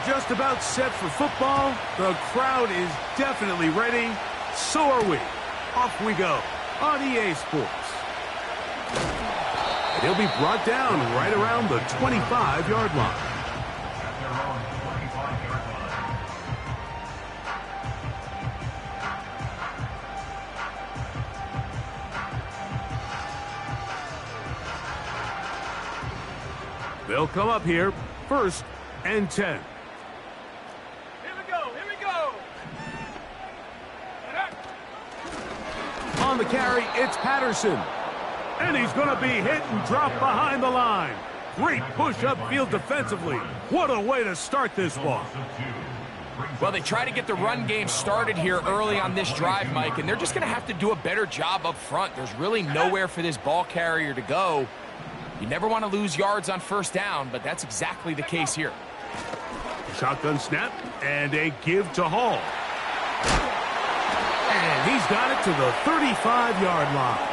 Just about set for football. The crowd is definitely ready. So are we. Off we go on EA Sports. And he'll be brought down right around the 25-yard line. They'll come up here, 1st and 10. Here we go. On the carry, it's Patterson. And he's going to be hit and dropped behind the line. Great push upfield defensively. What a way to start this one. Well, they try to get the run game started here early on this drive, Mike, and they're just going to have to do a better job up front. There's really nowhere for this ball carrier to go. You never want to lose yards on 1st down, but that's exactly the case here. Shotgun snap and a give to Hall. And he's got it to the 35-yard line.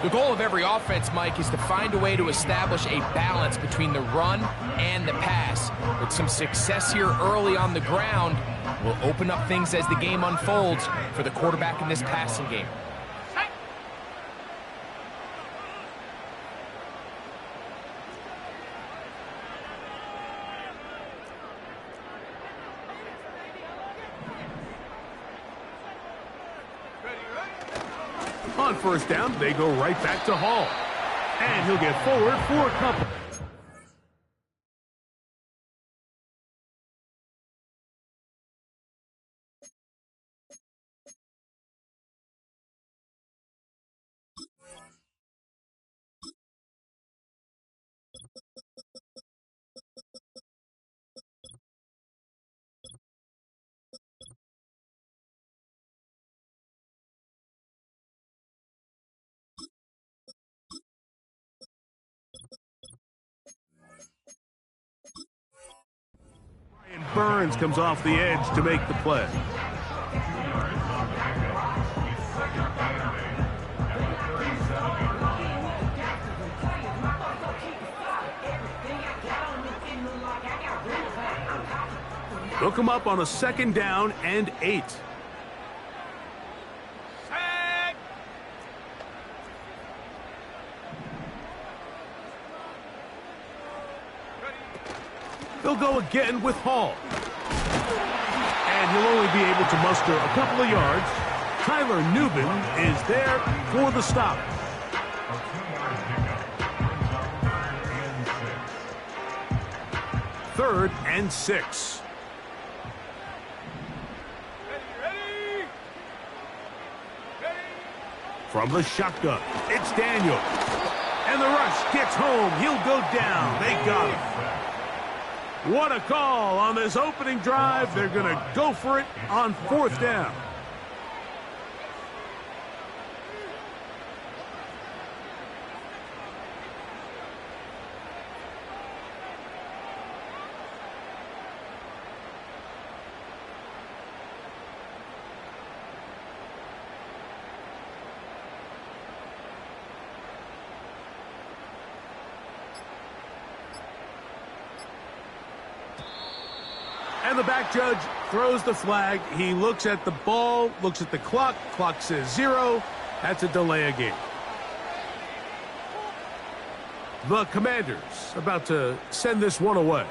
The goal of every offense, Mike, is to find a way to establish a balance between the run and the pass. With some success here early on the ground will open up things as the game unfolds for the quarterback in this passing game. On 1st down, they go right back to Hall. And he'll get forward for a couple. Burns comes off the edge to make the play. They'll come up on a 2nd down and 8. They'll go again with Hall. And he'll only be able to muster a couple of yards. Tyler Newman is there for the stop. Third and 6. Ready. From the shotgun, it's Daniel. And the rush gets home. He'll go down. They got him. What a call on this opening drive. They're going to go for it on 4th down. And the back judge throws the flag. He looks at the ball, looks at the clock. Clock says 0. That's a delay of game. The Commanders about to send this one away.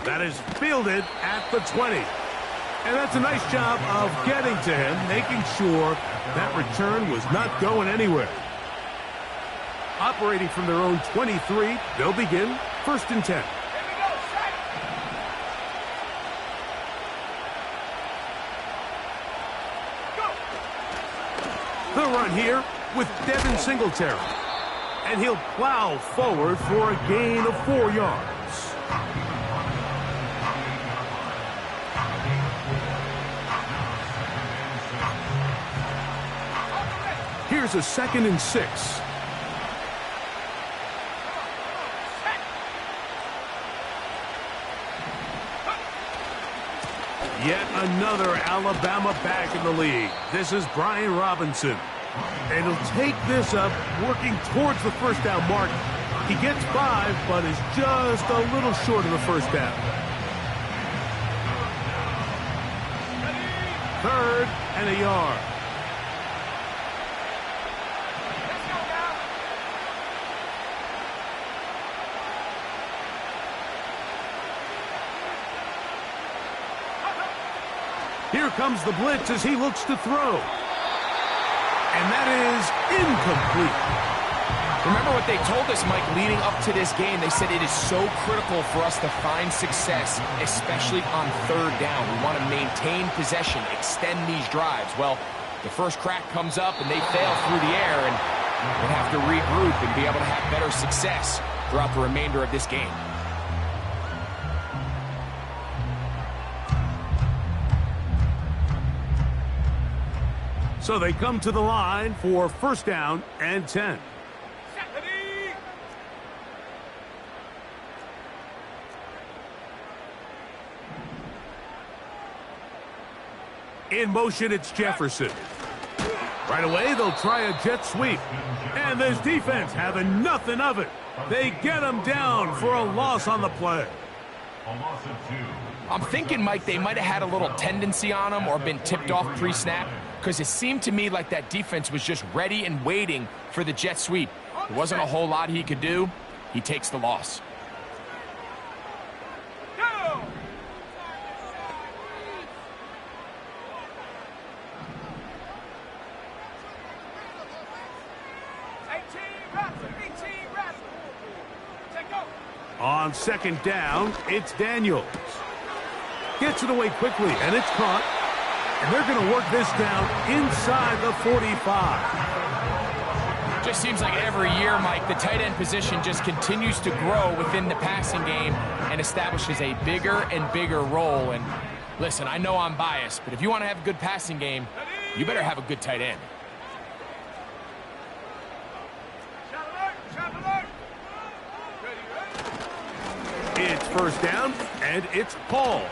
That is fielded at the 20. And that's a nice job of getting to him, making sure that return was not going anywhere. Operating from their own 23, they'll begin 1st and 10. The run here with Devin Singletary. And he'll plow forward for a gain of 4 yards. Here's a 2nd and 6. Yet another Alabama back in the lead. This is Brian Robinson. And he'll take this up, working towards the first down mark. He gets 5, but is just a little short of the first down. 3rd and a yard. Here comes the blitz as he looks to throw. And that is incomplete. Remember what they told us, Mike, leading up to this game. They said it is so critical for us to find success, especially on 3rd down. We want to maintain possession, extend these drives. Well, the first crack comes up and they fail through the air, and we'll have to regroup and be able to have better success throughout the remainder of this game. So they come to the line for 1st down and 10. In motion, it's Jefferson. Right away, they'll try a jet sweep. And this defense having nothing of it. They get him down for a loss on the play. I'm thinking, Mike, they might have had a little tendency on him or been tipped off pre-snap, because it seemed to me like that defense was just ready and waiting for the jet sweep. There wasn't a whole lot he could do. He takes the loss. On 2nd down, it's Daniels. Gets it away quickly, and it's caught. And they're going to work this down inside the 45. Just seems like every year, Mike, the tight end position just continues to grow within the passing game and establishes a bigger and bigger role. And listen, I know I'm biased, but if you want to have a good passing game, you better have a good tight end. It's 1st down, and it's Paul.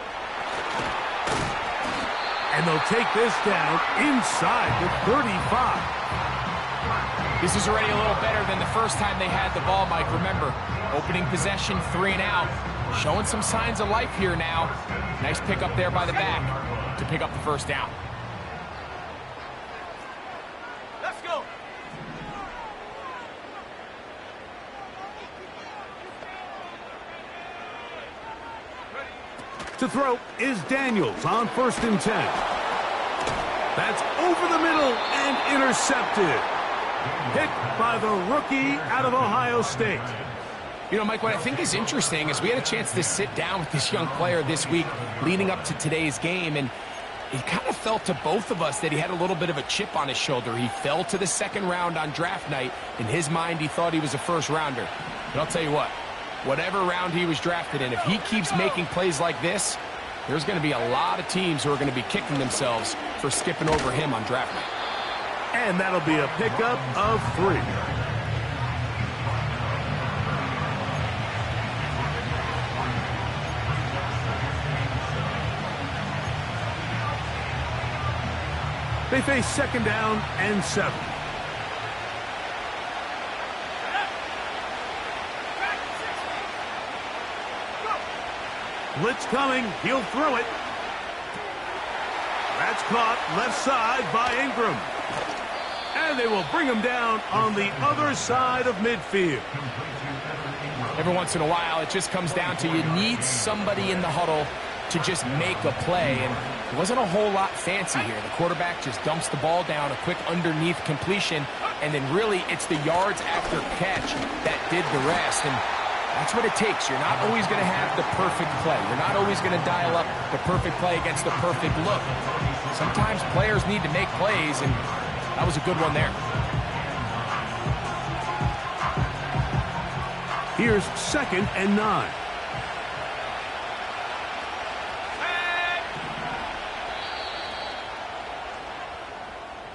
And they'll take this down inside the 35. This is already a little better than the first time they had the ball, Mike. Remember, opening possession, 3 and out. Showing some signs of life here now. Nice pick up there by the back to pick up the 1st down. Let's go. To throw is Daniels on 1st and 10. That's over the middle and intercepted. Picked by the rookie out of Ohio State. You know, Mike, what I think is interesting is we had a chance to sit down with this young player this week leading up to today's game, and it kind of felt to both of us that he had a little bit of a chip on his shoulder. He fell to the 2nd round on draft night. In his mind, he thought he was a 1st rounder. But I'll tell you what, whatever round he was drafted in, if he keeps making plays like this, there's going to be a lot of teams who are going to be kicking themselves for skipping over him on draft night. And that'll be a pickup of 3. They face 2nd down and 7. Blitz coming. He'll throw it. That's caught left side by Ingram. And they will bring him down on the other side of midfield. Every once in a while, it just comes down to you need somebody in the huddle to just make a play. And it wasn't a whole lot fancy here. The quarterback just dumps the ball down, a quick underneath completion, and then really it's the yards after catch that did the rest. And that's what it takes. You're not always going to have the perfect play. You're not always going to dial up the perfect play against the perfect look. Sometimes players need to make plays, and that was a good one there. Here's 2nd and 9.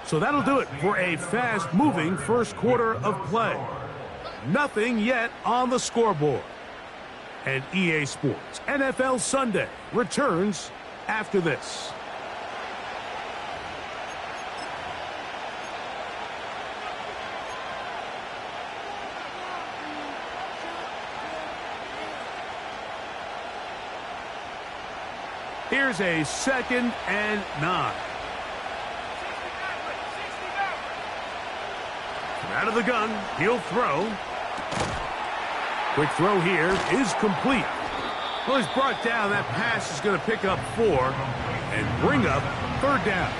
So that'll do it for a fast-moving first quarter of play. Nothing yet on the scoreboard. And EA Sports NFL Sunday returns after this. Here's a 2nd and 9. Out of the gun, he'll throw. Quick throw here is complete. Well, he's brought down. That pass is going to pick up 4 and bring up 3rd down.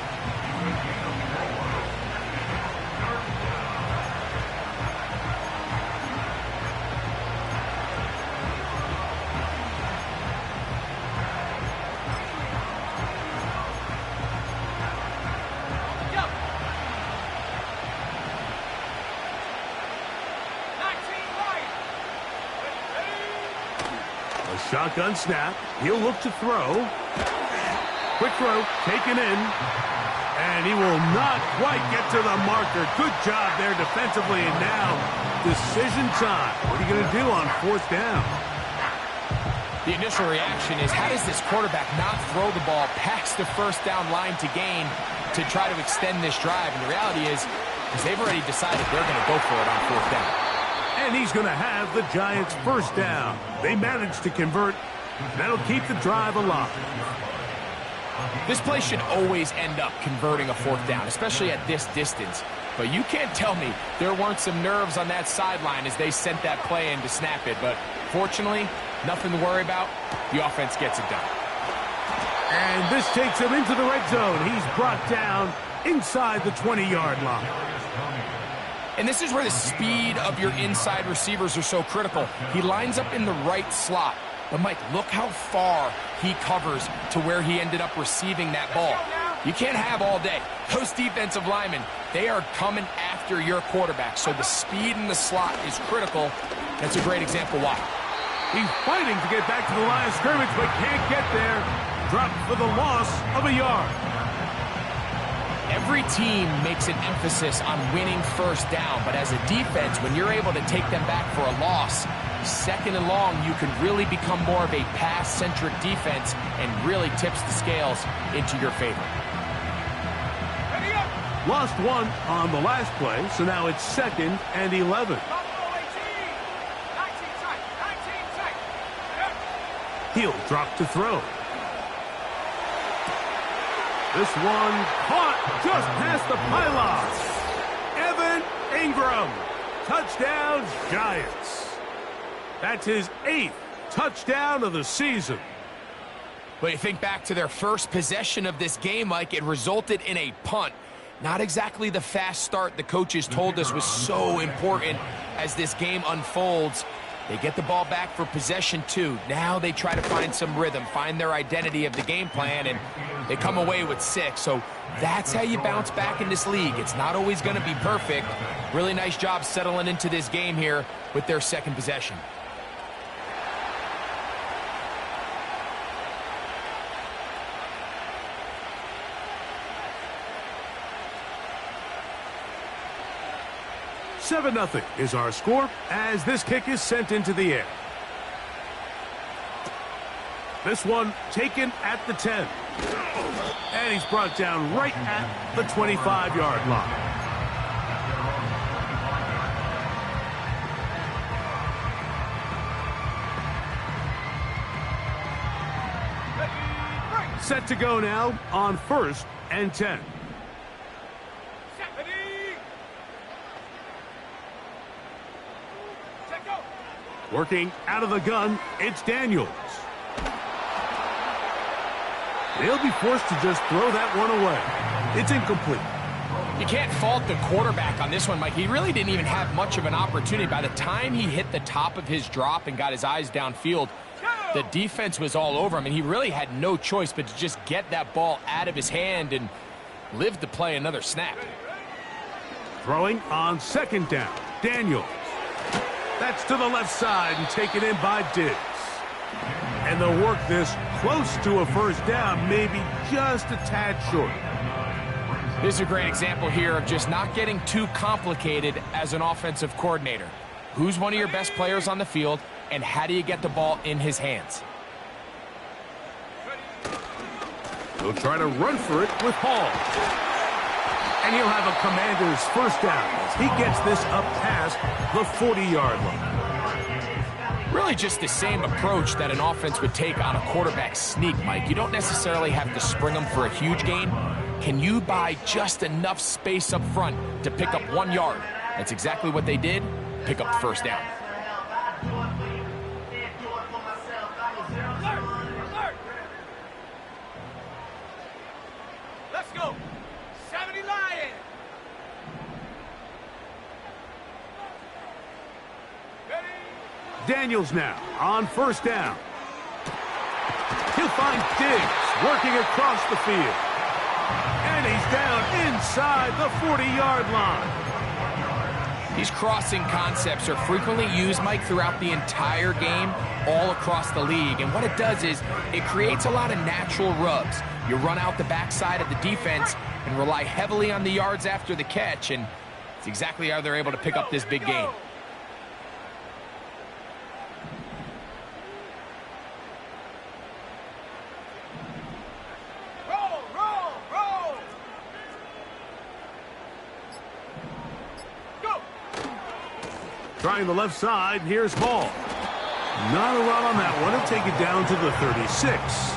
Shotgun snap. He'll look to throw. Quick throw, taken in. And he will not quite get to the marker. Good job there defensively. And now, decision time. What are you going to do on 4th down? The initial reaction is, how does this quarterback not throw the ball past the 1st down line to gain to try to extend this drive? And the reality is they've already decided they're going to go for it on 4th down. And he's going to have the Giants' 1st down. They managed to convert. That'll keep the drive alive. This play should always end up converting a 4th down, especially at this distance. But you can't tell me there weren't some nerves on that sideline as they sent that play in to snap it. But fortunately, nothing to worry about. The offense gets it done. And this takes him into the red zone. He's brought down inside the 20-yard line. And this is where the speed of your inside receivers are so critical. He lines up in the right slot. But, Mike, look how far he covers to where he ended up receiving that ball. You can't have all day. Those defensive linemen, they are coming after your quarterback. So the speed in the slot is critical. That's a great example why. He's fighting to get back to the line of scrimmage, but can't get there. Dropped for the loss of a yard. Every team makes an emphasis on winning 1st down, but as a defense, when you're able to take them back for a loss, 2nd and long, you can really become more of a pass-centric defense and really tips the scales into your favor. Lost 1 on the last play, so now it's 2nd and 11. He'll drop to throw. This one caught just past the pylon. Evan Ingram. Touchdown, Giants. That's his 8th touchdown of the season. But you think back to their first possession of this game, Mike, it resulted in a punt. Not exactly the fast start the coaches told us was so important as this game unfolds. They get the ball back for possession 2. Now they try to find some rhythm, find their identity of the game plan, and they come away with 6. So that's how you bounce back in this league. It's not always going to be perfect. Really nice job settling into this game here with their 2nd possession. $7-0 is our score as this kick is sent into the air. This one taken at the 10. And he's brought down right at the 25-yard line. Set to go now on 1st and 10. Working out of the gun, it's Daniels. They'll be forced to just throw that one away. It's incomplete. You can't fault the quarterback on this one, Mike. He really didn't even have much of an opportunity. By the time he hit the top of his drop and got his eyes downfield, the defense was all over him, and he really had no choice but to just get that ball out of his hand and live to play another snap. Throwing on 2nd down, Daniels. That's to the left side and taken in by Diggs. And they'll work this close to a 1st down, maybe just a tad short. This is a great example here of just not getting too complicated as an offensive coordinator. Who's one of your best players on the field, and how do you get the ball in his hands? He'll try to run for it with Hall. And he'll have a Commander's first down as he gets this up past the 40-yard line. Really just the same approach that an offense would take on a quarterback sneak, Mike. You don't necessarily have to spring them for a huge gain. Can you buy just enough space up front to pick up 1 yard? That's exactly what they did. Pick up the first down. Let's go. 70 Lion. Ready? Daniels now on first down. He'll find Diggs working across the field. And he's down inside the 40-yard line. These crossing concepts are frequently used, Mike, throughout the entire game, all across the league. And what it does is it creates a lot of natural rubs. You run out the backside of the defense and rely heavily on the yards after the catch, and it's exactly how they're able to pick up this big gain. Trying the left side, here's Hall. Not a run on that one. He'll take it down to the 36.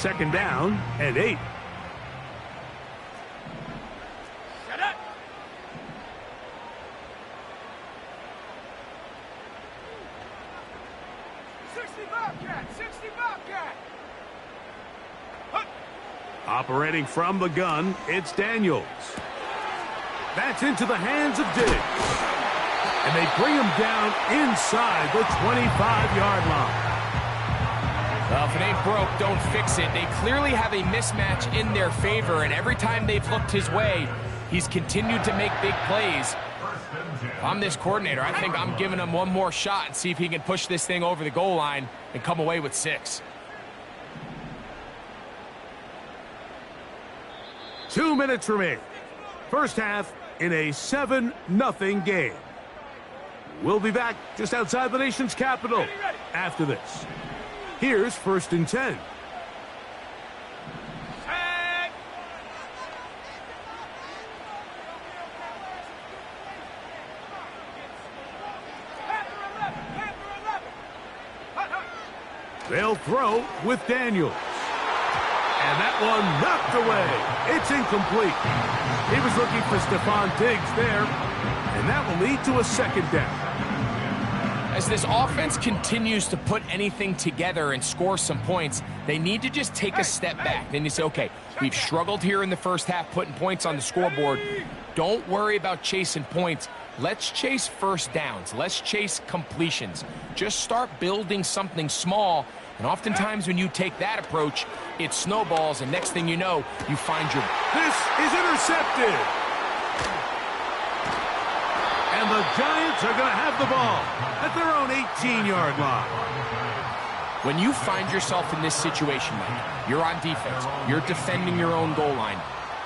Second down and 8. Set up. Operating from the gun, it's Daniels. That's into the hands of Diggs. And they bring him down inside the 25-yard line. Well, if it ain't broke, don't fix it. They clearly have a mismatch in their favor, and every time they've looked his way, he's continued to make big plays. If I'm this coordinator, I think I'm giving him one more shot and see if he can push this thing over the goal line and come away with 6. 2 minutes remaining. First half in a 7-0 game. We'll be back just outside the nation's capital after this. Here's 1st and 10. They'll throw with Daniels. And that one knocked away. It's incomplete. He was looking for Stephon Diggs there. And that will lead to a second down. As this offense continues to put anything together and score some points, they need to just take a step back. Then you say, okay, we've struggled here in the first half putting points on the scoreboard. Don't worry about chasing points. Let's chase first downs. Let's chase completions. Just start building something small. And oftentimes when you take that approach, it snowballs, and next thing you know, you find your... This is intercepted. And the Giants are going to have the ball at their own 18-yard line. When you find yourself in this situation, Mike, you're on defense, you're defending your own goal line,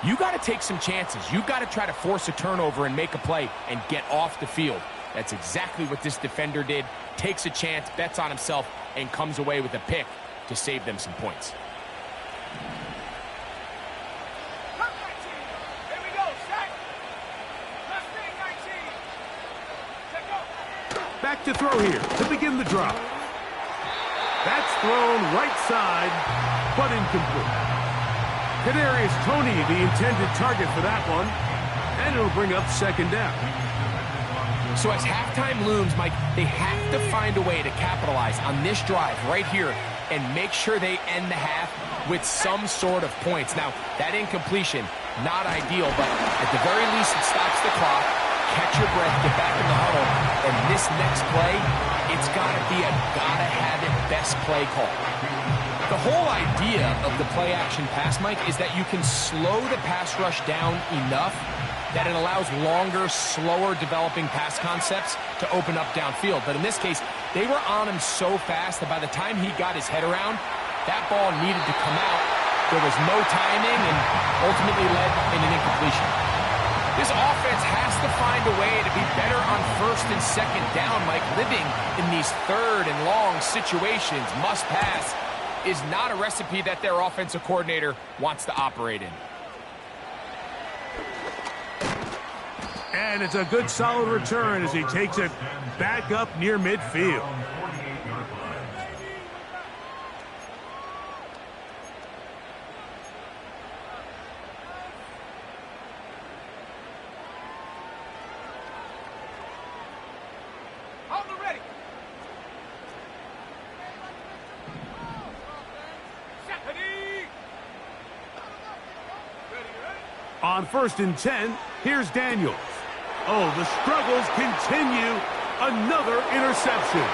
you got to take some chances. You got to try to force a turnover and make a play and get off the field. That's exactly what this defender did. Takes a chance, bets on himself, and comes away with a pick to save them some points. Here we go, set. Let's take 19. Check go. Back to throw here to begin the drive. That's thrown right side, but incomplete. Kadarius Toney, the intended target for that one, and it'll bring up second down. So as halftime looms, Mike, they have to find a way to capitalize on this drive right here and make sure they end the half with some sort of points. Now, that incompletion, not ideal, but at the very least, it stops the clock. Catch your breath, get back in the huddle, and this next play, it's got to be a gotta-have-it best play call. The whole idea of the play-action pass, Mike, is that you can slow the pass rush down enough that it allows longer, slower developing pass concepts to open up downfield. But in this case, they were on him so fast that by the time he got his head around, that ball needed to come out. There was no timing and ultimately led in an incompletion. This offense has to find a way to be better on first and second down, Mike. Living in these third and long situations, must pass, is not a recipe that their offensive coordinator wants to operate in. And it's a good solid return as he takes it back up near midfield. On 1st and 10, here's Daniels. Oh, the struggles continue. Another interception.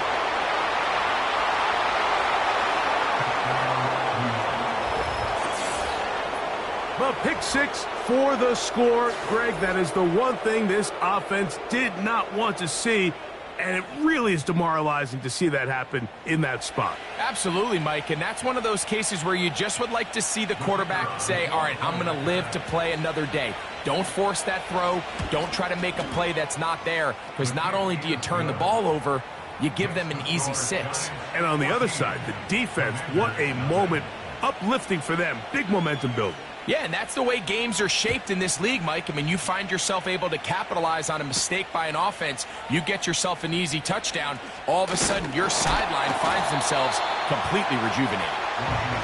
The pick six for the score. Greg, that is the one thing this offense did not want to see. And it really is demoralizing to see that happen in that spot. Absolutely, Mike, and that's one of those cases where you just would like to see the quarterback say, all right, I'm going to live to play another day. Don't force that throw. Don't try to make a play that's not there, because not only do you turn the ball over, you give them an easy 6. And on the other side, the defense, what a moment. Uplifting for them. Big momentum building. Yeah, and that's the way games are shaped in this league, Mike. I mean, you find yourself able to capitalize on a mistake by an offense. You get yourself an easy touchdown. All of a sudden, your sideline finds themselves completely rejuvenated.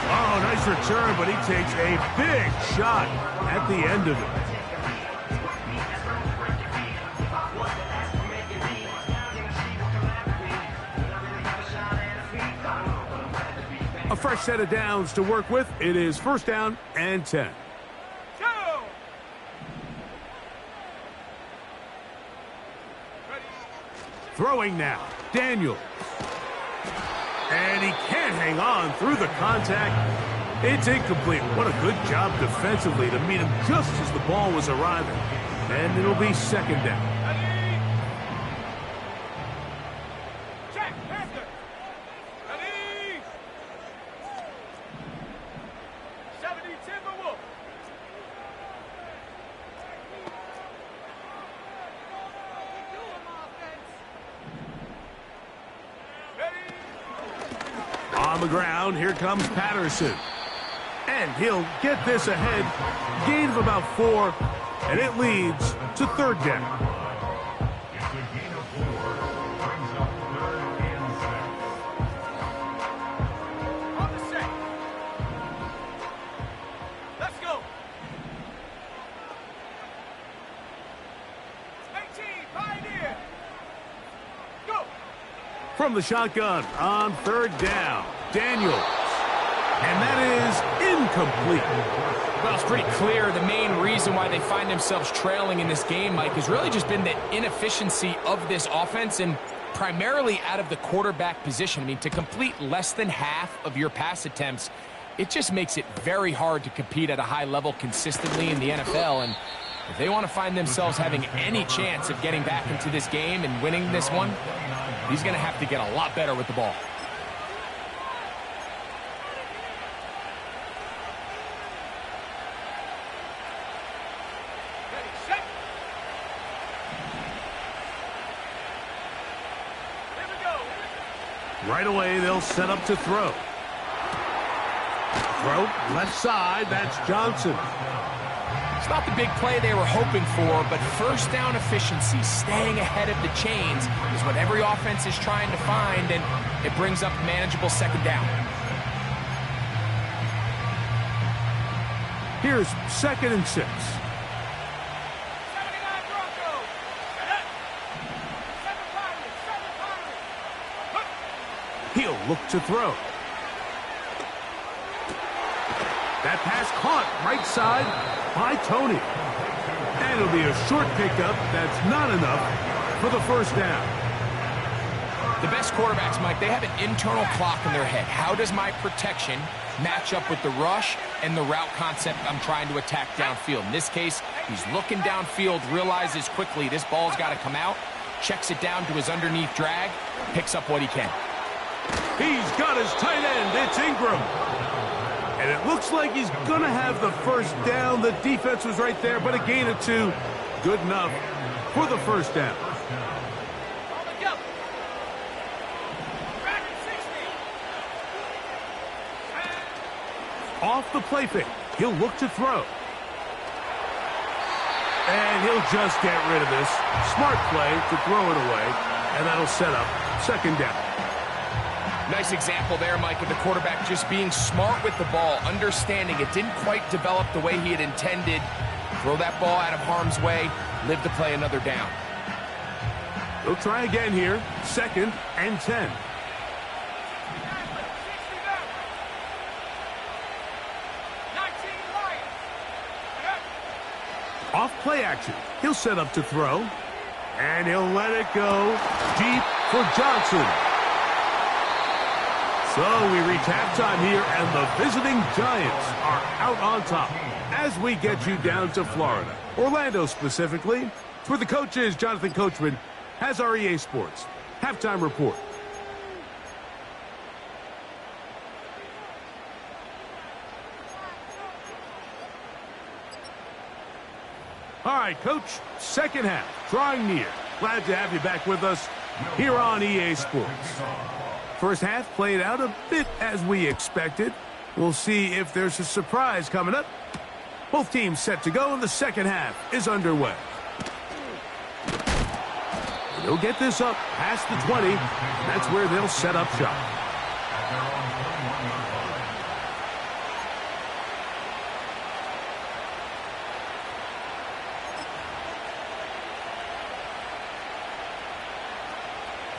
Oh, nice return, but he takes a big shot at the end of it. A fresh set of downs to work with. It is 1st down and 10. Go! Throwing now, Daniels. And he can't hang on through the contact. It's incomplete. What a good job defensively to meet him just as the ball was arriving. And it'll be 2nd down. On the ground, here comes Patterson. And he'll get this ahead. Gain of about 4, and it leads to 3rd down. On the set. Let's go. 18, Pioneer. Go. From the shotgun on 3rd down, Daniels. And that is incomplete. Well, it's pretty clear the main reason why they find themselves trailing in this game, Mike, has really just been the inefficiency of this offense and primarily out of the quarterback position. I mean, to complete less than half of your pass attempts, it just makes it very hard to compete at a high level consistently in the NFL. And if they want to find themselves having any chance of getting back into this game and winning this one, he's going to have to get a lot better with the ball. Ready, set. Here we go. Right away, they'll set up to throw. Throw, left side, that's Johnson. It's not the big play they were hoping for, but 1st down efficiency, staying ahead of the chains, is what every offense is trying to find, and it brings up manageable 2nd down. Here's 2nd and 6. 79 Broncos. Set. 7 Pirates. 7 Pirates. He'll look to throw. That pass caught right side by Tony. And it'll be a short pickup. That's not enough for the 1st down. The best quarterbacks, Mike, they have an internal clock in their head. How does my protection match up with the rush and the route concept I'm trying to attack downfield? In this case, he's looking downfield, realizes quickly this ball's got to come out, checks it down to his underneath drag, picks up what he can. He's got his tight end. It's Ingram. And it looks like he's going to have the 1st down. The defense was right there, but a gain of 2. Good enough for the first down. Off the play fake. He'll look to throw. And he'll just get rid of this. Smart play to throw it away. And that'll set up second down. Nice example there, Mike, of the quarterback just being smart with the ball, understanding it didn't quite develop the way he had intended. Throw that ball out of harm's way, live to play another down. He'll try again here. Second and 10. Off play action. He'll set up to throw. And he'll let it go deep for Johnson. So we reach halftime here, and the visiting Giants are out on top as we get you down to Florida. Orlando specifically. For the coaches, Jonathan Coachman has our EA Sports halftime report. All right, Coach, second half, drawing near. Glad to have you back with us here on EA Sports. First half played out a bit as we expected. We'll see if there's a surprise coming up. Both teams set to go, and the second half is underway. And they'll get this up past the 20. That's where they'll set up shop.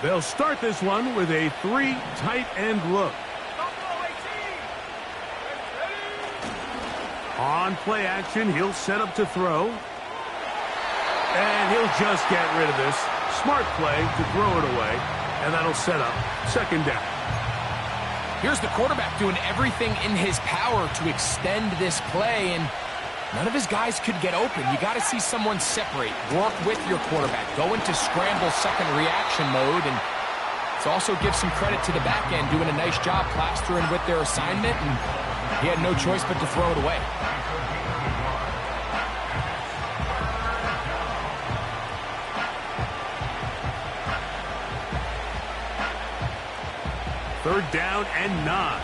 They'll start this one with a 3 tight end look. On play action, he'll set up to throw. And he'll just get rid of this. Smart play to throw it away. And that'll set up second down. Here's the quarterback doing everything in his power to extend this play, and none of his guys could get open. You got to see someone separate, work with your quarterback, go into scramble second reaction mode, and it also gives some credit to the back end doing a nice job plastering with their assignment, and he had no choice but to throw it away. Third down and 9.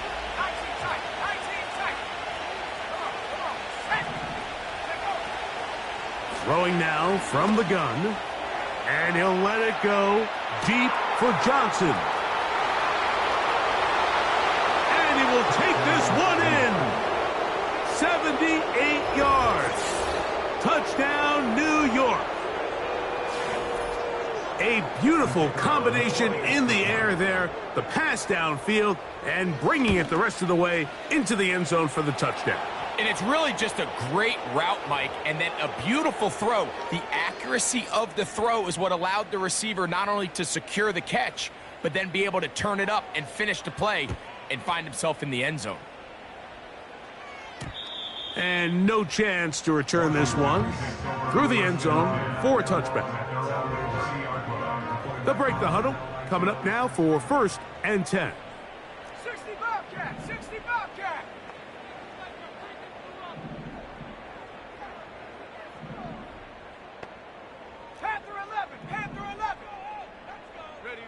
Throwing now from the gun. And he'll let it go deep for Johnson. And he will take this one in. 78 yards. Touchdown, New York. A beautiful combination in the air there. The pass downfield and bringing it the rest of the way into the end zone for the touchdown. And it's really just a great route, Mike, and then a beautiful throw. The accuracy of the throw is what allowed the receiver not only to secure the catch, but then be able to turn it up and finish the play and find himself in the end zone. And no chance to return this one through the end zone for a touchback. They'll break the huddle. Coming up now for first and 10. 60 Bobcat! 60 Bobcat! Panther 11! Panther 11! Ready?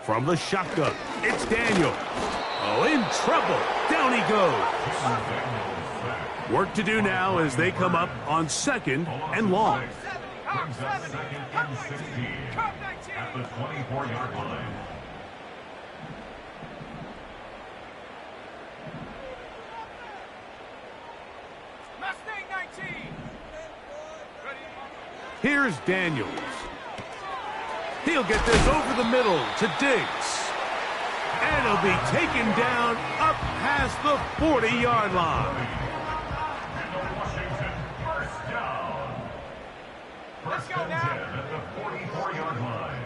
From the shotgun, it's Daniel. Oh, in trouble. Down he goes. Work to do now as they come up on second and long. 70, 19, at the 24-yard line. Mustang 19! Ready? Here's Daniels. He'll get this over the middle to Diggs. And he'll be taken down up past the 40-yard line. Let's go now! At the 44-yard line.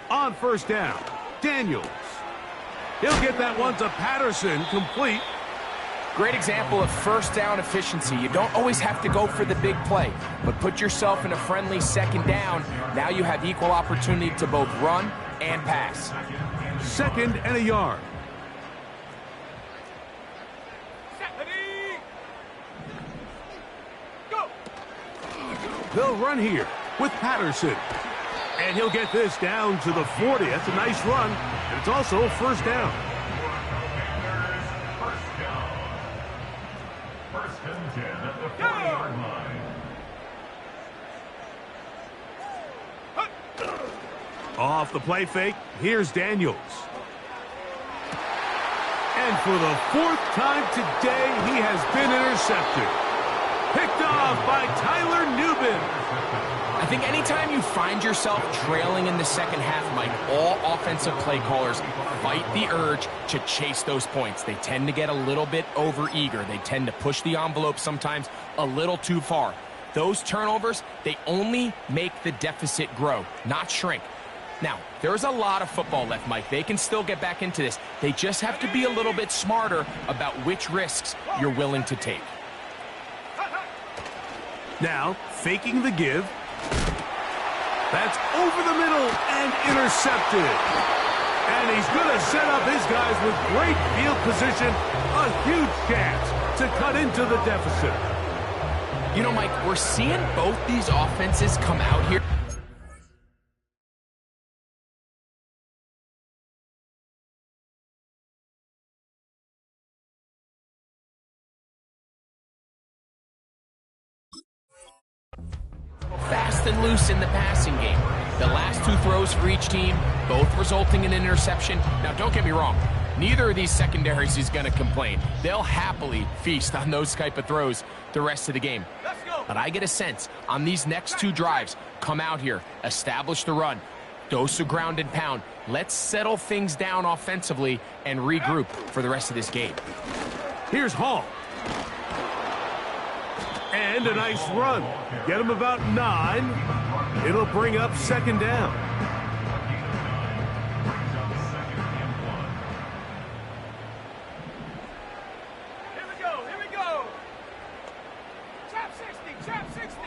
On first down, Daniels. He'll get that one to Patterson, complete. Great example of first down efficiency. You don't always have to go for the big play, but put yourself in a friendly second down. Now you have equal opportunity to both run and pass. Second and a yard. They'll run here with Patterson. And he'll get this down to the 40. That's a nice run. And it's also a first down. First and 10 at the 40-yard line. Off the play fake, here's Daniels. And for the 4th time today, he has been intercepted. Picked off by Tyler Newbin. I think anytime you find yourself trailing in the second half, Mike, all offensive play callers fight the urge to chase those points. They tend to get a little bit overeager. They tend to push the envelope sometimes a little too far. Those turnovers, they only make the deficit grow, not shrink. Now, there's a lot of football left, Mike. They can still get back into this. They just have to be a little bit smarter about which risks you're willing to take. Now, faking the give. That's over the middle and intercepted. And he's going to set up his guys with great field position. A huge chance to cut into the deficit. You know, Mike, we're seeing both these offenses come out here. Fast and loose in the passing game. The last 2 throws for each team, both resulting in an interception. Now, don't get me wrong. Neither of these secondaries is going to complain. They'll happily feast on those type of throws the rest of the game. But I get a sense on these next 2 drives, come out here, establish the run, dose of ground and pound. Let's settle things down offensively and regroup for the rest of this game. Here's Hall. And a nice run. Get him about 9. It'll bring up second down. Here we go, here we go. Trap 60, trap 60.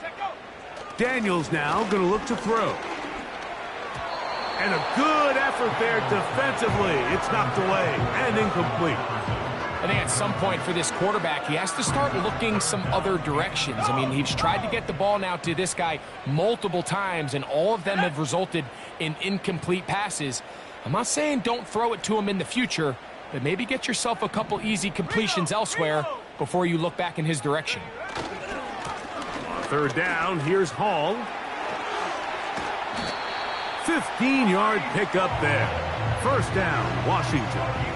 Check go. Daniels now going to look to throw. And a good effort there defensively. It's knocked away and incomplete. I think at some point for this quarterback, he has to start looking some other directions. I mean, he's tried to get the ball now to this guy multiple times, and all of them have resulted in incomplete passes. I'm not saying don't throw it to him in the future, but maybe get yourself a couple easy completions elsewhere before you look back in his direction. Third down, here's Hall. 15-yard pickup there. First down, Washington.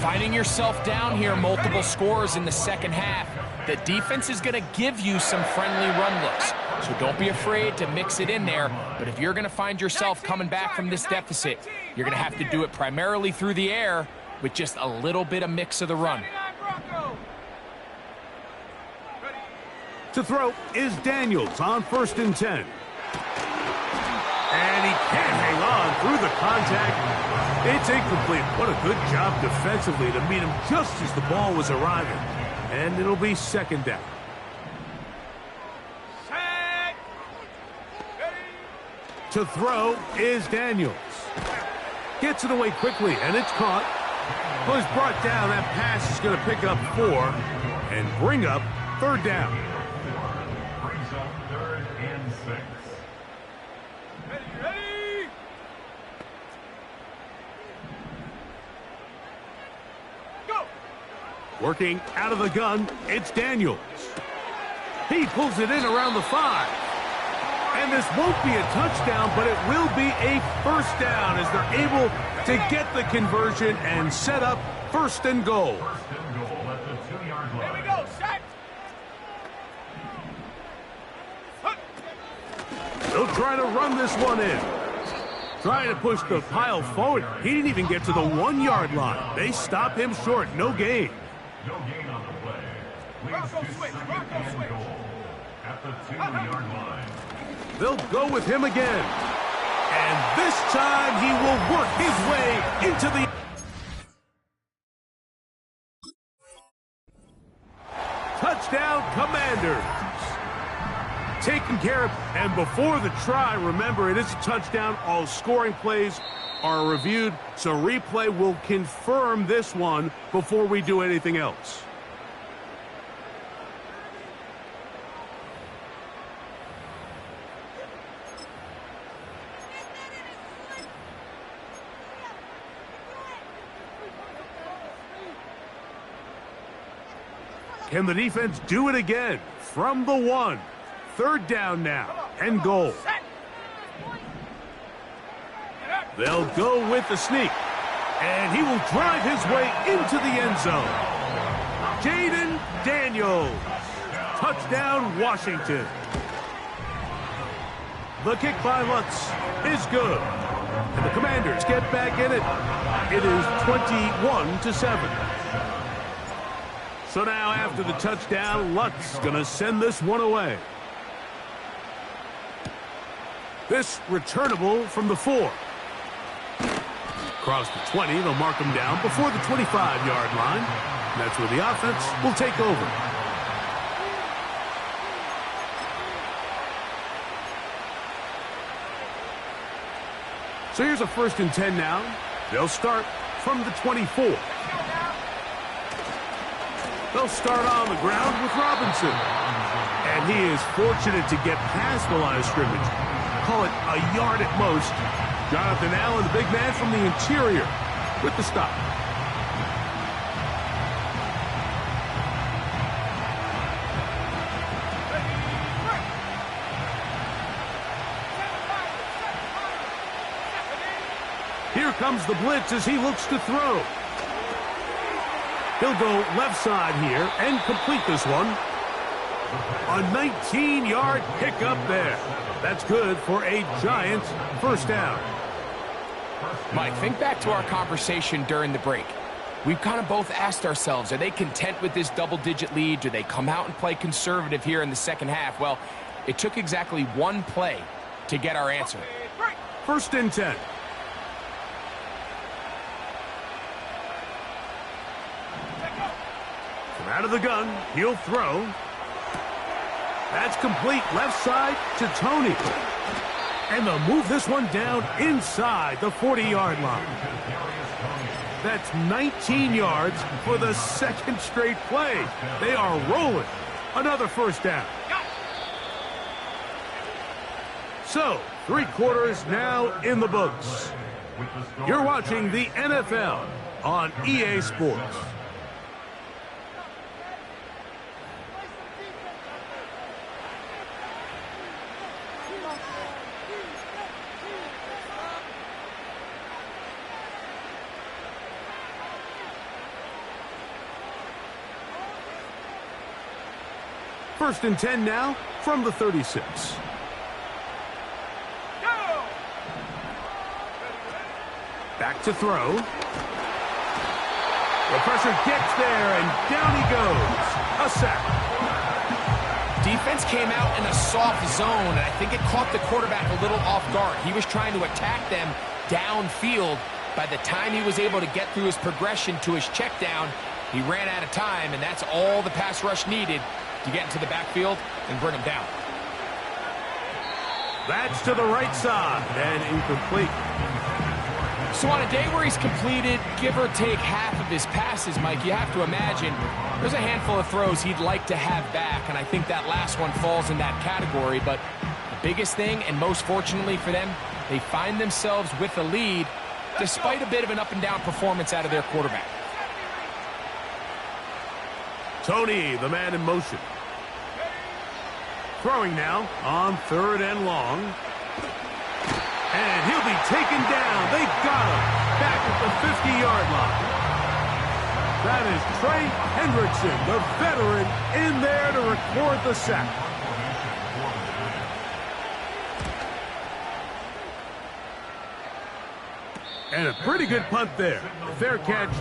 Finding yourself down here, multiple scores in the second half. The defense is going to give you some friendly run looks, so don't be afraid to mix it in there. But if you're going to find yourself coming back from this deficit, you're going to have to do it primarily through the air with just a little bit of mix of the run. To throw is Daniels on 1st and 10. And he can't hang on through the contact. It's incomplete. What a good job defensively to meet him just as the ball was arriving. And it'll be second down. Set. Ready. To throw is Daniels. Gets it away quickly, and it's caught. Was brought down. That pass is going to pick up 4 and bring up third down. Brings up 3rd and 6. Ready, ready. Go. Working out of the gun, it's Daniels. He pulls it in around the 5. And this won't be a touchdown, but it will be a first down as they're able to get the conversion and set up 1st and goal. 1st and goal at the 2-yard line. Here we go. Set. They'll try to run this one in. Trying to push the pile forward. He didn't even get to the 1-yard line. They stop him short. No gain. No gain on the play. Leads Bronco to switch, 2nd Bronco and switch. goal at the 2-yard line. They'll go with him again. And this time he will work his way into the... Touchdown, Commanders. Taken care of. And before the try, remember, it is a touchdown. All scoring plays are reviewed, so replay will confirm this one before we do anything else. Can the defense do it again? From the 1. 3rd down now. And goal. They'll go with the sneak. And he will drive his way into the end zone. Jaden Daniels. Touchdown, Washington. The kick by Lutz is good. And the Commanders get back in it. It is 21-7. So now after the touchdown, Lutz going to send this one away. This returnable from the 4. Across the 20, they'll mark him down before the 25-yard line. And that's where the offense will take over. So here's a 1st and 10 now. They'll start from the 24. They'll start on the ground with Robinson. And he is fortunate to get past the line of scrimmage. Call it a yard at most. Jonathan Allen, the big man from the interior, with the stop. Here comes the blitz as he looks to throw. He'll go left side here and complete this one. A 19-yard pickup there. That's good for a Giants 1st down. Mike, think back to our conversation during the break. We've kind of both asked ourselves, are they content with this double-digit lead? Do they come out and play conservative here in the second half? Well, it took exactly one play to get our answer. 1st and 10. From out of the gun, he'll throw. That's complete left side to Tony. And they'll move this one down inside the 40-yard line. That's 19 yards for the 2nd straight play. They are rolling. Another 1st down. So, 3 quarters now in the books. You're watching the NFL on EA Sports. First and 10 now from the 36. Back to throw. The pressure gets there, and down he goes. A sack. Defense came out in a soft zone, and I think it caught the quarterback a little off guard. He was trying to attack them downfield. By the time he was able to get through his progression to his check down, he ran out of time, and that's all the pass rush needed to get into the backfield and bring him down. That's to the right side and incomplete. So on a day where he's completed, give or take half of his passes, Mike, you have to imagine there's a handful of throws he'd like to have back, and I think that last one falls in that category. But the biggest thing, and most fortunately for them, they find themselves with a lead despite a bit of an up-and-down performance out of their quarterback. Tony, the man in motion. Throwing now on 3rd and long. And he'll be taken down. They got him back at the 50-yard line. That is Trey Hendrickson, the veteran, in there to record the sack. And a pretty good punt there. Fair catch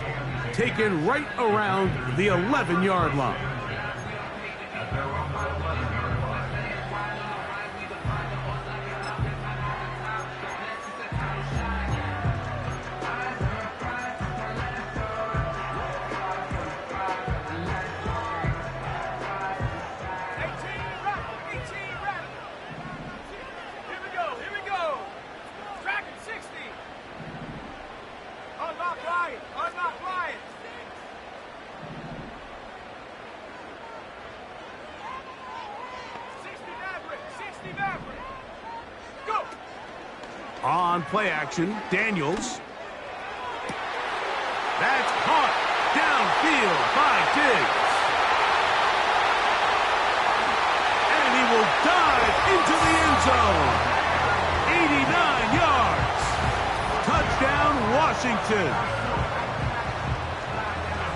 taken right around the 11-yard line. On play action, Daniels. That's caught downfield by Diggs. Washington.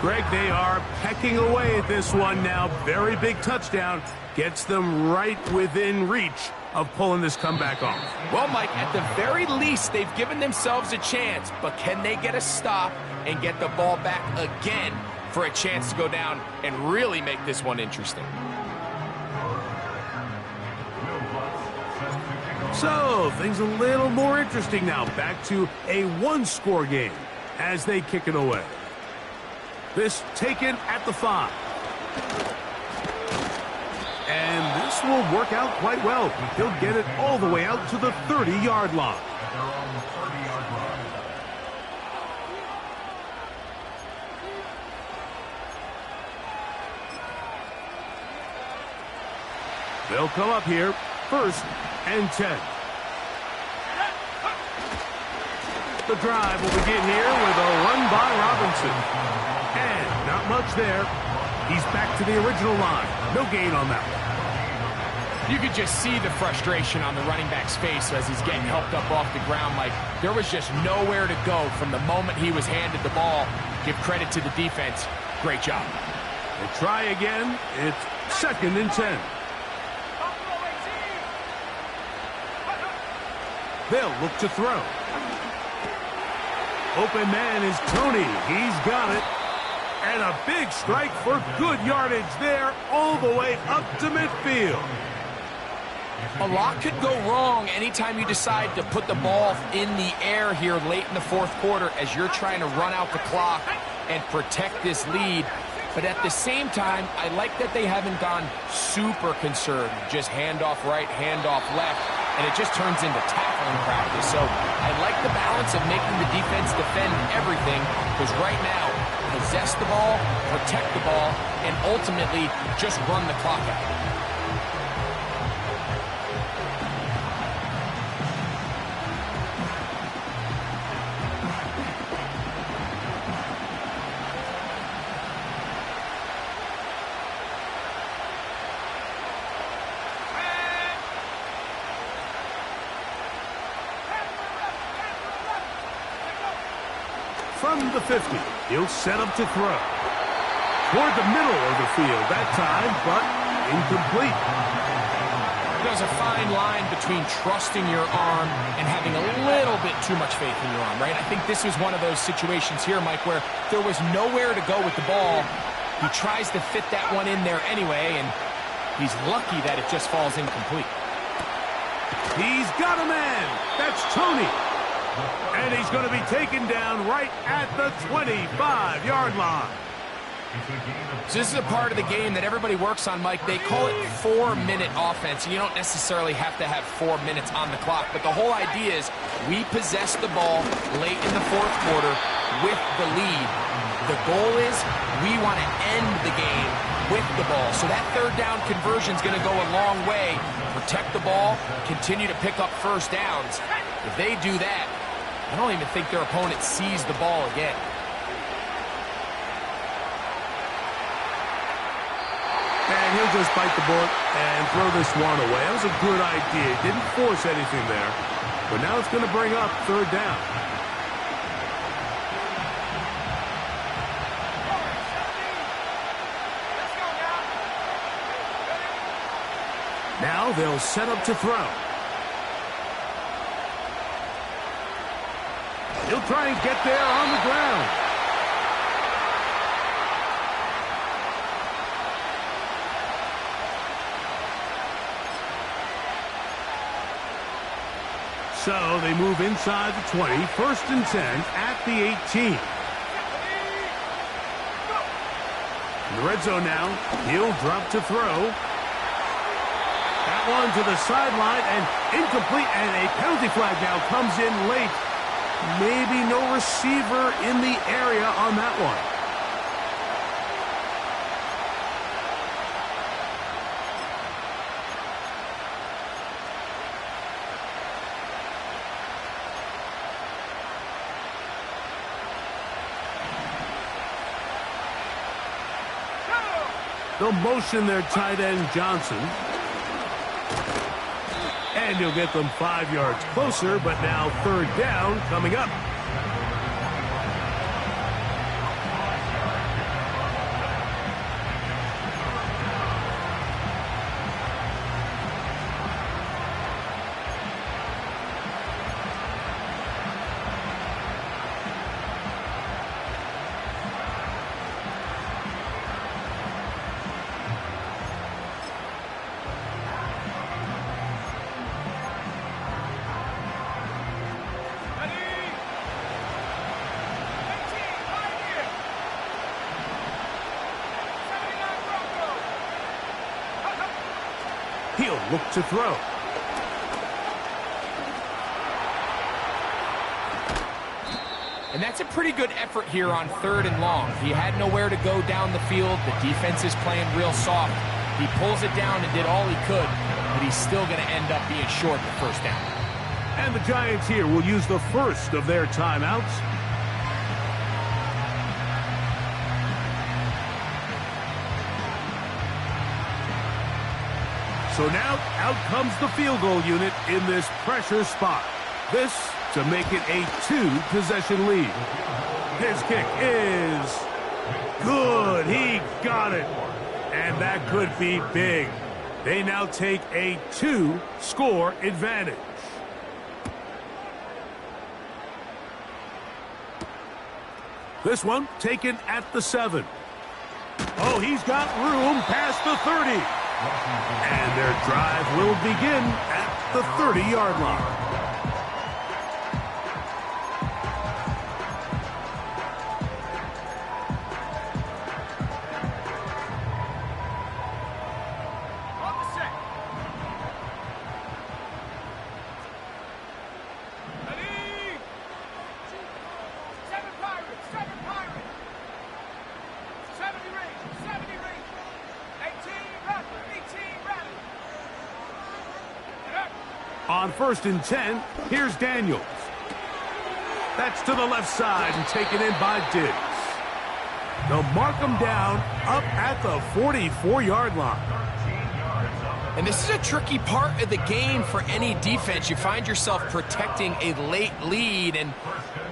Greg, they are pecking away at this one now. Very big touchdown. Gets them right within reach of pulling this comeback off. Well, Mike, at the very least, they've given themselves a chance, but can they get a stop and get the ball back again for a chance to go down and really make this one interesting? So, things a little more interesting now. Back to a one-score game as they kick it away. This taken at the 5. And this will work out quite well. He'll get it all the way out to the 30-yard line. They'll come up here, 1st and 10. The drive will begin here with a run by Robinson. And not much there. He's back to the original line. No gain on that one. You could just see the frustration on the running back's face as he's getting helped up off the ground, Mike. There was just nowhere to go from the moment he was handed the ball. Give credit to the defense. Great job. They try again. It's 2nd and 10. They'll look to throw. Open man is Tony. He's got it. And a big strike for good yardage there all the way up to midfield. A lot could go wrong anytime you decide to put the ball in the air here late in the 4th quarter as you're trying to run out the clock and protect this lead. But at the same time, I like that they haven't gone super conservative. Just handoff right, handoff left, and it just turns into tackling practice. So I like the balance of making the defense defend everything, because right now, possess the ball, protect the ball, and ultimately just run the clock out. From the 50, he'll set up to throw. Toward the middle of the field that time, but incomplete. There's a fine line between trusting your arm and having a little bit too much faith in your arm, right? I think this was one of those situations here, Mike, where there was nowhere to go with the ball. He tries to fit that one in there anyway, and he's lucky that it just falls incomplete. He's got a man. That's Tony. And he's going to be taken down right at the 25-yard line. So this is a part of the game that everybody works on, Mike. They call it 4-minute offense. You don't necessarily have to have 4 minutes on the clock, but the whole idea is we possess the ball late in the 4th quarter with the lead. The goal is we want to end the game with the ball. So that 3rd down conversion is going to go a long way. Protect the ball, continue to pick up 1st downs. If they do that, I don't even think their opponent sees the ball again. And he'll just bite the bullet and throw this one away. That was a good idea. Didn't force anything there. But now it's going to bring up 3rd down. Now they'll set up to throw. He'll try and get there on the ground. So they move inside the 20, 1st and 10 at the 18. In the red zone now, he'll drop to throw. That one to the sideline and incomplete, and a penalty flag now comes in late. Maybe no receiver in the area on that one. They'll motion their tight end Johnson. And he'll get them 5 yards closer, but now 3rd down coming up. They'll look to throw. And that's a pretty good effort here on 3rd and long. He had nowhere to go down the field. The defense is playing real soft. He pulls it down and did all he could, but he's still going to end up being short the first down. And the Giants here will use the first of their timeouts. So now out comes the field goal unit in this pressure spot. This to make it a 2-possession lead. His kick is good. He got it. And that could be big. They now take a 2-score advantage. This one taken at the 7. Oh, he's got room past the 30. And their drive will begin at the 30-yard line. On 1st and 10, here's Daniels. That's to the left side and taken in by Diggs. They'll mark him down up at the 44-yard line. And this is a tricky part of the game for any defense. You find yourself protecting a late lead, and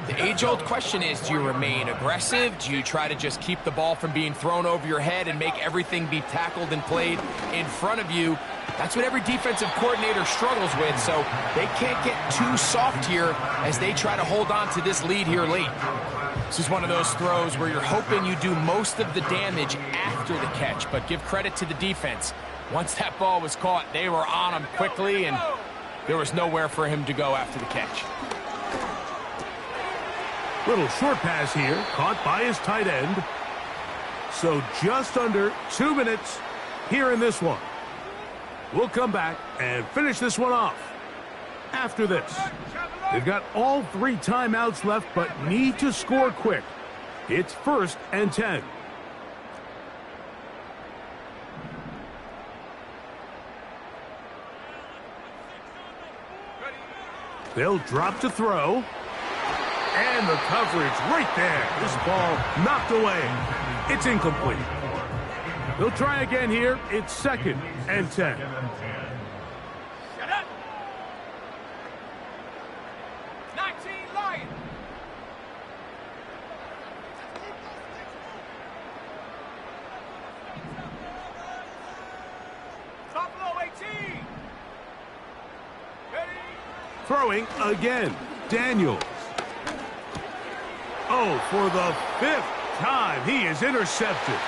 the age-old question is, do you remain aggressive? Do you try to just keep the ball from being thrown over your head and make everything be tackled and played in front of you? That's what every defensive coordinator struggles with, so they can't get too soft here as they try to hold on to this lead here late. This is one of those throws where you're hoping you do most of the damage after the catch, but give credit to the defense. Once that ball was caught, they were on him quickly, and there was nowhere for him to go after the catch. Little short pass here, caught by his tight end. So just under 2 minutes here in this one. We'll come back and finish this one off after this. They've got all 3 timeouts left, but need to score quick. It's 1st and 10. They'll drop to throw. And the coverage right there. This ball knocked away. It's incomplete. They'll try again here. It's 2nd and 10. Shut up. 19 Lions. Buffalo 18. Ready. Throwing again. Daniels. Oh, for the 5th time, he is intercepted.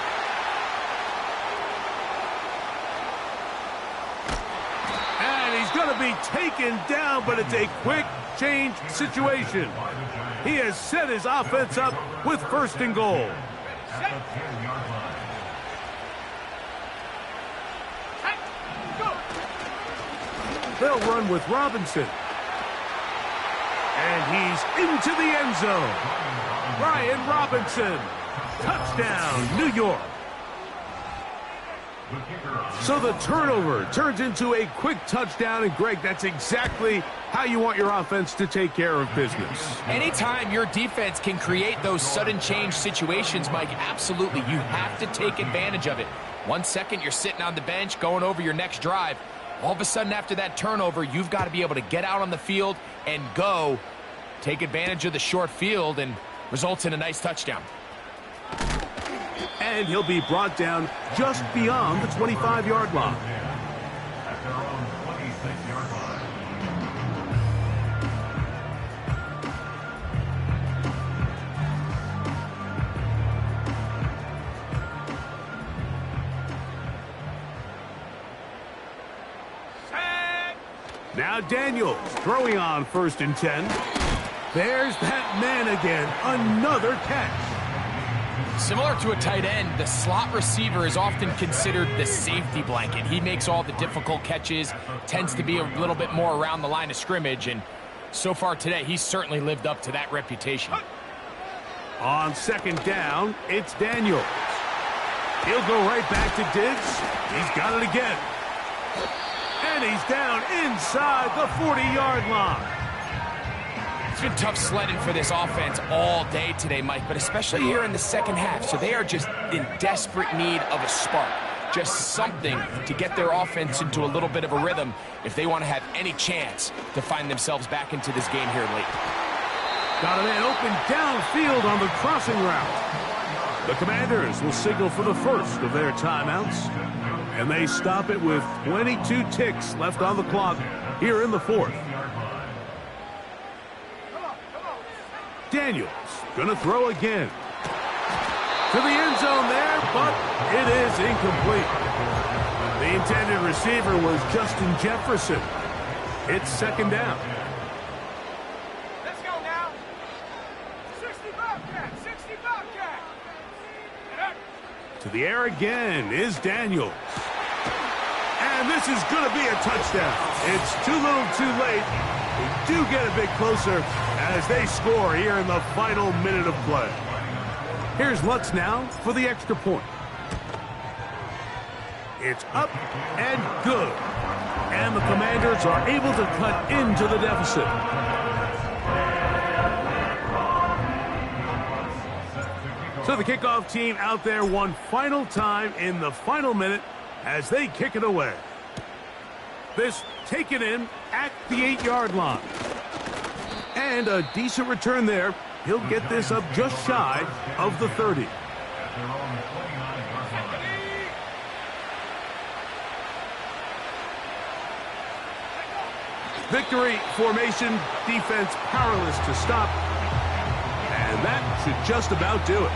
And he's going to be taken down, but it's a quick change situation. He has set his offense up with 1st and goal. They'll run with Robinson. And he's into the end zone. Brian Robinson. Touchdown, New York. So the turnover turns into a quick touchdown. And, Greg, that's exactly how you want your offense to take care of business. Anytime your defense can create those sudden change situations, Mike, absolutely, you have to take advantage of it. 1 second, you're sitting on the bench going over your next drive. All of a sudden, after that turnover, you've got to be able to get out on the field and go. Take advantage of the short field and results in a nice touchdown. And he'll be brought down just beyond the 25-yard line. At their own 26-yard line. Now Daniels throwing on 1st and 10. There's that man again. Another catch. Similar to a tight end, the slot receiver is often considered the safety blanket. He makes all the difficult catches, tends to be a little bit more around the line of scrimmage, and so far today, he's certainly lived up to that reputation. On second down, it's Daniels. He'll go right back to Diggs. He's got it again. And he's down inside the 40-yard line. It's been tough sledding for this offense all day today, Mike, but especially here in the second half. So they are just in desperate need of a spark, just something to get their offense into a little bit of a rhythm if they want to have any chance to find themselves back into this game here late. Got a man open downfield on the crossing route. The Commanders will signal for the first of their timeouts, and they stop it with 22 ticks left on the clock here in the fourth. Daniels gonna throw again. To the end zone there, but it is incomplete. The intended receiver was Justin Jefferson. It's second down. Let's go now. 60 Bobcat, 60 Bobcat. To the air again is Daniels. And this is going to be a touchdown. It's too little too late. We do get a bit closer as they score here in the final minute of play. Here's Lutz now for the extra point. It's up and good. And the Commanders are able to cut into the deficit. So the kickoff team out there one final time in the final minute as they kick it away. This taken in at the 8-yard line. And a decent return there. He'll get this up just shy of the 30. Victory formation, defense powerless to stop. And that should just about do it.